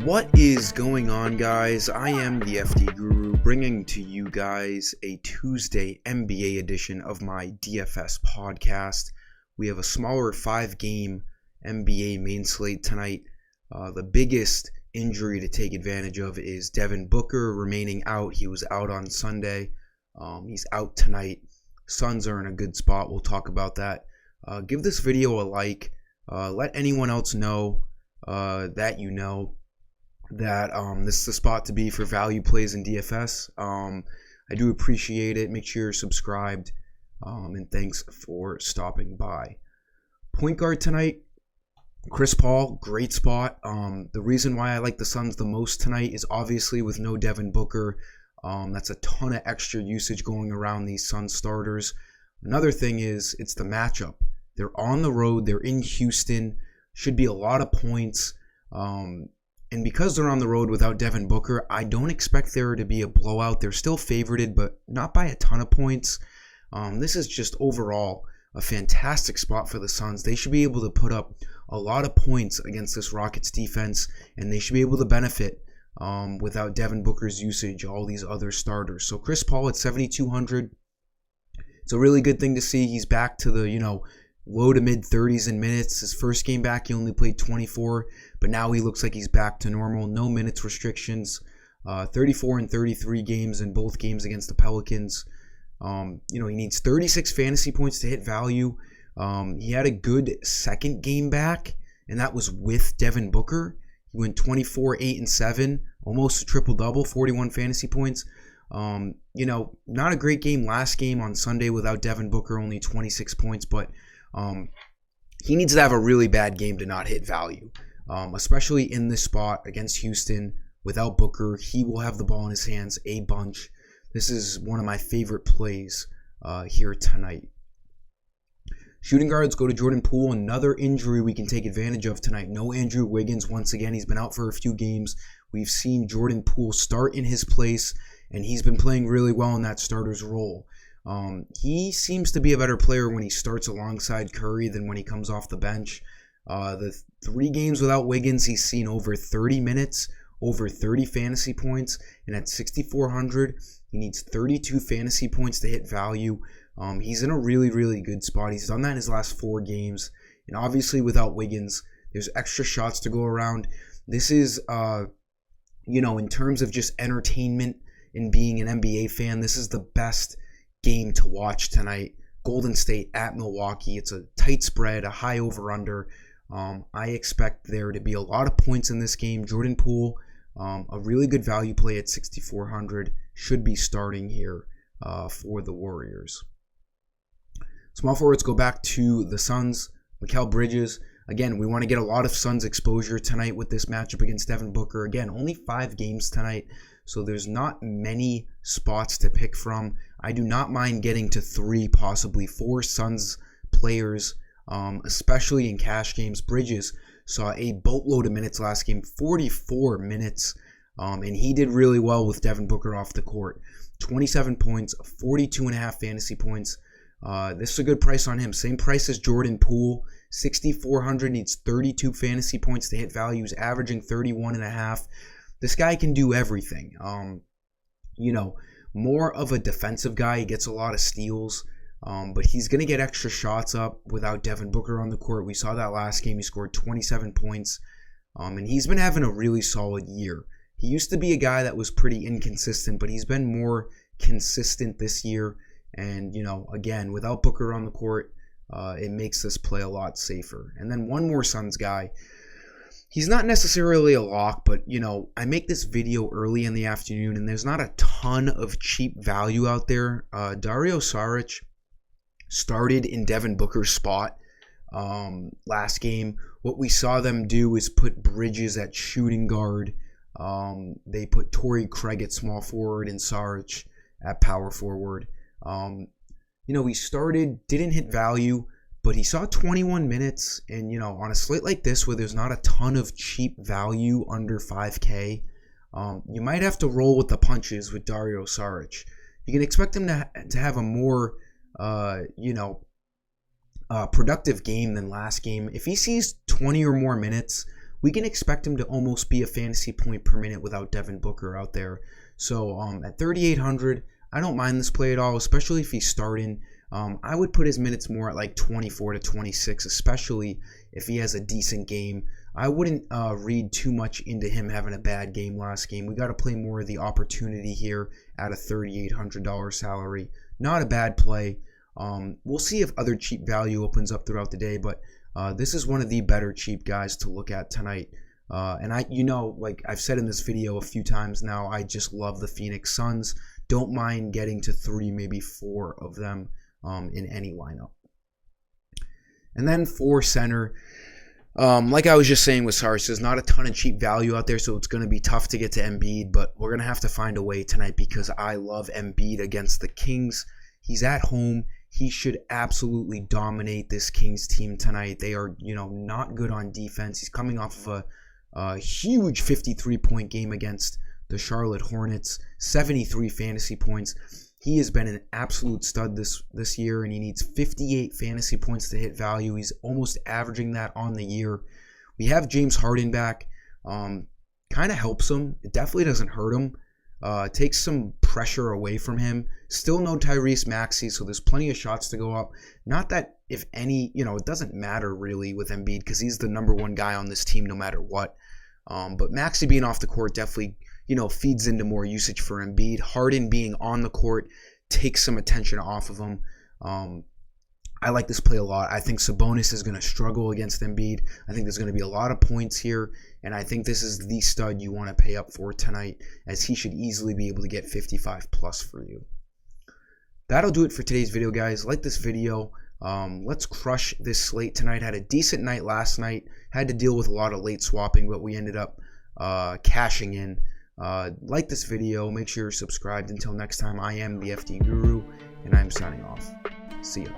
What is going on, guys? I am the FD Guru, bringing to you guys a Tuesday NBA edition of my DFS podcast. We have a smaller 5-game NBA main slate tonight. The biggest injury to take advantage of is Devin Booker remaining out. He was out on Sunday. He's out tonight. Suns are in a good spot. We'll talk about that. Give this video a like. Let anyone else know that you know that this is the spot to be for value plays in DFS. I do appreciate it. Make sure you're subscribed, and thanks for stopping by. Point guard tonight, Chris Paul, great spot. The reason why I like the Suns the most tonight is obviously with no Devin Booker. That's a ton of extra usage going around these Suns starters. Another thing is it's the matchup. They're on the road. They're in Houston. Should be a lot of points. And because they're on the road without Devin Booker, I don't expect there to be a blowout. They're still favorited, but not by a ton of points. This is just overall a fantastic spot for the Suns. They should be able to put up a lot of points against this Rockets defense, and they should be able to benefit without Devin Booker's usage, all these other starters. So Chris Paul at 7,200, it's a really good thing to see. He's back to the, low to mid 30s in minutes. His first game back, he only played 24, but now he looks like he's back to normal. No minutes restrictions. 34 and 33 games in both games against the Pelicans. He needs 36 fantasy points to hit value. He had a good second game back, and that was with Devin Booker. He went 24, 8, and 7, almost a triple-double, 41 fantasy points. Not a great game last game on Sunday without Devin Booker, only 26 points, but he needs to have a really bad game to not hit value, especially in this spot against Houston. Without Booker, he will have the ball in his hands a bunch. This is one of my favorite plays here tonight. Shooting guards go to Jordan Poole, another injury we can take advantage of tonight. No Andrew Wiggins once again. He's been out for a few games. We've seen Jordan Poole start in his place, and he's been playing really well in that starter's role. He seems to be a better player when he starts alongside Curry than when he comes off the bench. The 3 games without Wiggins, he's seen over 30 minutes, over 30 fantasy points, and at 6,400, he needs 32 fantasy points to hit value. He's in a really, really good spot. He's done that in his last 4 games, and obviously without Wiggins, there's extra shots to go around. This is, in terms of just entertainment and being an NBA fan, this is the best game to watch tonight. Golden State at Milwaukee. It's a tight spread, a high over-under. I expect there to be a lot of points in this game. Jordan Poole, a really good value play at 6,400, should be starting here for the Warriors. Small forwards go back to the Suns. Mikal Bridges. Again, we want to get a lot of Suns exposure tonight with this matchup against Devin Booker. Again, only 5 games tonight, so there's not many spots to pick from. I do not mind getting to 3, possibly 4 Suns players, especially in cash games. Bridges saw a boatload of minutes last game, 44 minutes, and he did really well with Devin Booker off the court. 27 points, 42.5 fantasy points. This is a good price on him. Same price as Jordan Poole. 6,400, needs 32 fantasy points to hit value. He's averaging 31.5. This guy can do everything. More of a defensive guy. He gets a lot of steals, but he's going to get extra shots up without Devin Booker on the court. We saw that last game. He scored 27 points, and he's been having a really solid year. He used to be a guy that was pretty inconsistent, but he's been more consistent this year. And, again, without Booker on the court, it makes this play a lot safer. And then one more Suns guy. He's not necessarily a lock, but, I make this video early in the afternoon, and there's not a ton of cheap value out there. Dario Saric started in Devin Booker's spot last game. What we saw them do is put Bridges at shooting guard. They put Torrey Craig at small forward and Saric at power forward. He started, didn't hit value, but he saw 21 minutes, and, on a slate like this where there's not a ton of cheap value under 5K, you might have to roll with the punches with Dario Saric. You can expect him to have a more, productive game than last game. If he sees 20 or more minutes, we can expect him to almost be a fantasy point per minute without Devin Booker out there. So at 3,800, I don't mind this play at all, especially if he's starting. I would put his minutes more at like 24 to 26, especially if he has a decent game. I wouldn't read too much into him having a bad game last game. We got to play more of the opportunity here at a $3,800 salary. Not a bad play. We'll see if other cheap value opens up throughout the day, but this is one of the better cheap guys to look at tonight. And like I've said in this video a few times now, I just love the Phoenix Suns. Don't mind getting to 3, maybe 4 of them in any lineup. And then for center, like I was just saying with Sars, there's not a ton of cheap value out there, so it's going to be tough to get to Embiid, but we're going to have to find a way tonight because I love Embiid against the Kings. He's at home. He should absolutely dominate this Kings team tonight. They are, not good on defense. He's coming off of a huge 53-point game against the Charlotte Hornets, 73 fantasy points. He has been an absolute stud this year, and he needs 58 fantasy points to hit value. He's almost averaging that on the year. We have James Harden back. Kind of helps him. It definitely doesn't hurt him. Takes some pressure away from him. Still no Tyrese Maxey, so there's plenty of shots to go up. Not that if any, it doesn't matter really with Embiid because he's the number 1 guy on this team no matter what. But Maxey being off the court definitely feeds into more usage for Embiid. Harden being on the court takes some attention off of him. I like this play a lot. I think Sabonis is going to struggle against Embiid. I think there's going to be a lot of points here, and I think this is the stud you want to pay up for tonight, as he should easily be able to get 55 plus for you. That'll do it for today's video, guys. Like this video. Let's crush this slate tonight. Had a decent night last night. Had to deal with a lot of late swapping, but we ended up cashing in. Like this video. Make sure you're subscribed. Until next time, I am the FD Guru, and I'm signing off. See ya.